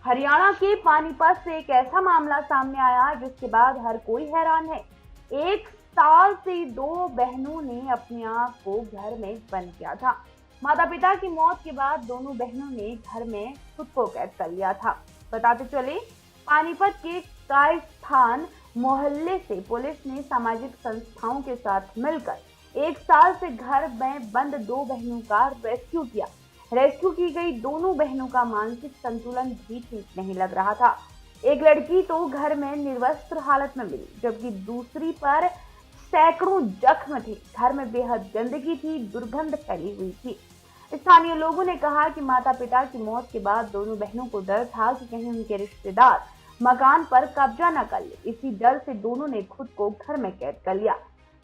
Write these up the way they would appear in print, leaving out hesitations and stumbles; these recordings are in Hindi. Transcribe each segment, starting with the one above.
हरियाणा के पानीपत से एक ऐसा मामला सामने आया जिसके बाद हर कोई हैरान है। 1 साल से 2 बहनों ने अपने आप को घर में बंद किया था। माता पिता की मौत के बाद दोनों बहनों ने घर में खुद को कैद कर लिया था। बताते चले, पानीपत के कायस्थान मोहल्ले से पुलिस ने सामाजिक संस्थाओं के साथ मिलकर 1 साल से घर में बंद 2 बहनों का रेस्क्यू किया। रेस्क्यू की गई दोनों बहनों का मानसिक संतुलन भी ठीक नहीं लग रहा था। एक लड़की तो घर में निर्वस्त्र हालत में मिली, जबकि दूसरी पर सैकड़ों जख्म थे। घर में बेहद गंदगी थी, दुर्गंध फैली हुई थी। स्थानीय लोगों ने कहा कि माता पिता की मौत के बाद दोनों बहनों को डर था कि कहीं उनके रिश्तेदार मकान पर कब्जा न कर ले। इसी डर से दोनों ने खुद को घर में कैद कर लिया।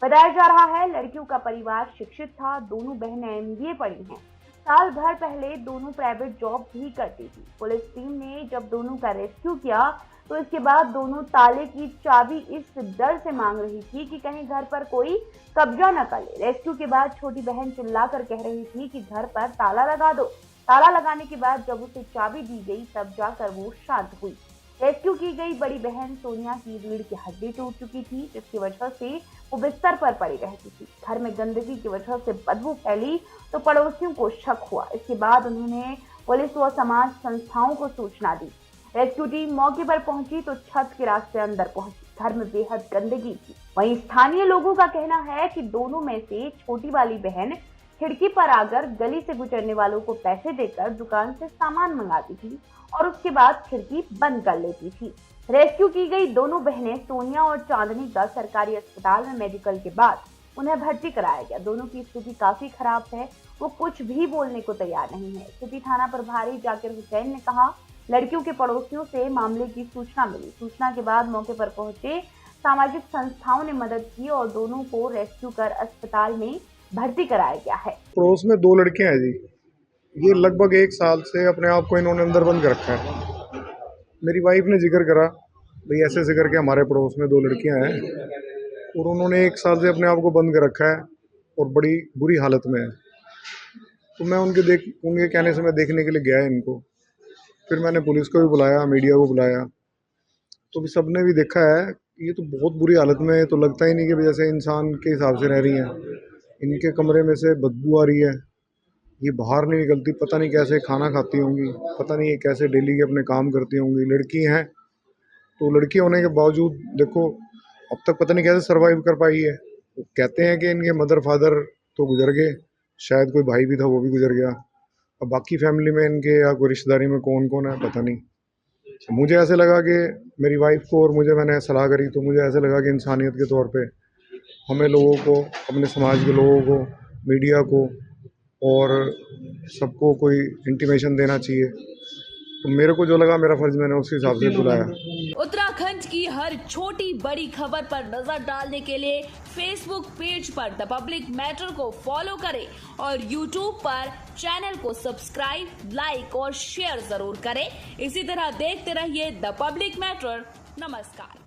बताया जा रहा है, लड़कियों का परिवार शिक्षित था। दोनों बहनें MBA पढ़ी हैं। साल भर पहले दोनों प्राइवेट जॉब भी करती थी। पुलिस टीम ने जब दोनों का रेस्क्यू किया तो इसके बाद दोनों ताले की चाबी इस डर से मांग रही थी कि कहीं घर पर कोई कब्जा न कर ले। रेस्क्यू के बाद छोटी बहन चिल्लाकर कह रही थी कि घर पर ताला लगा दो। ताला लगाने के बाद जब उसे चाबी दी गई तब जाकर वो शांत हुई। रेस्क्यू की गई बड़ी बहन सोनिया की रीढ़ की हड्डी टूट चुकी थी, जिसकी वजह से वो बिस्तर पर पड़ी रहती थी। घर में गंदगी की वजह से बदबू फैली तो पड़ोसियों को शक हुआ। इसके बाद उन्होंने पुलिस व समाज संस्थाओं को सूचना दी। रेस्क्यू टीम मौके पर पहुंची तो छत के रास्ते अंदर पहुंची। घर में बेहद गंदगी थी। वहीं स्थानीय लोगों का कहना है कि दोनों में से छोटी वाली बहन खिड़की पर आकर गली से गुजरने वालों को पैसे देकर दुकान से सामान मंगाती थी और उसके बाद खिड़की बंद कर लेती थी। रेस्क्यू की गई दोनों बहनें सोनिया और चांदनी का सरकारी अस्पताल में मेडिकल के बाद उन्हें भर्ती कराया गया। दोनों की स्थिति काफी खराब है। वो कुछ भी बोलने को तैयार नहीं है। सिटी थाना प्रभारी जाकिर हुसैन ने कहा, लड़कियों के पड़ोसियों से मामले की सूचना मिली। सूचना के बाद मौके पर पहुंचे सामाजिक संस्थाओं ने मदद की और दोनों को रेस्क्यू कर अस्पताल में भर्ती कराया गया है। पड़ोस में 2 लड़कियां हैं जी। ये लगभग 1 साल से अपने आप को इन्होंने अंदर बंद कर रखा है। मेरी वाइफ ने जिक्र करा, भाई ऐसे ऐसे करके हमारे पड़ोस में 2 लड़कियां हैं और उन्होंने 1 साल से अपने आप को बंद कर रखा है और बड़ी बुरी हालत में है। तो मैं उनके कहने से मैं देखने के लिए गया इनको। फिर मैंने पुलिस को भी बुलाया, मीडिया को बुलाया, तो भी सबने भी देखा है। ये तो बहुत बुरी हालत में है। तो लगता ही नहीं कि जैसे इंसान के हिसाब से रह रही हैं। इनके कमरे में से बदबू आ रही है। ये बाहर नहीं निकलती, पता नहीं कैसे खाना खाती होंगी, पता नहीं ये कैसे डेली के अपने काम करती होंगी। लड़की हैं तो लड़की होने के बावजूद देखो अब तक पता नहीं कैसे सरवाइव कर पाई है। वो कहते हैं कि इनके मदर फादर तो गुजर गए, शायद कोई भाई भी था वो भी गुजर गया। अब बाकी फैमिली में इनके या कोई रिश्तेदारी में कौन कौन है पता नहीं। मुझे ऐसे लगा कि मेरी वाइफ को और मैंने सलाह करी तो मुझे ऐसे लगा कि इंसानियत के तौर पे हमें लोगों को, अपने समाज के लोगों को, मीडिया को और सबको कोई इंटीमेशन देना चाहिए। तो मेरे को जो लगा मेरा फर्ज मैंने उस हिसाब से बुलाया। उत्तराखंड की हर छोटी बड़ी खबर पर नजर डालने के लिए फेसबुक पेज पर द पब्लिक मैटर को फॉलो करें और यूट्यूब पर चैनल को सब्सक्राइब, लाइक और शेयर जरूर करें। इसी तरह देखते रहिए द पब्लिक मैटर। नमस्कार।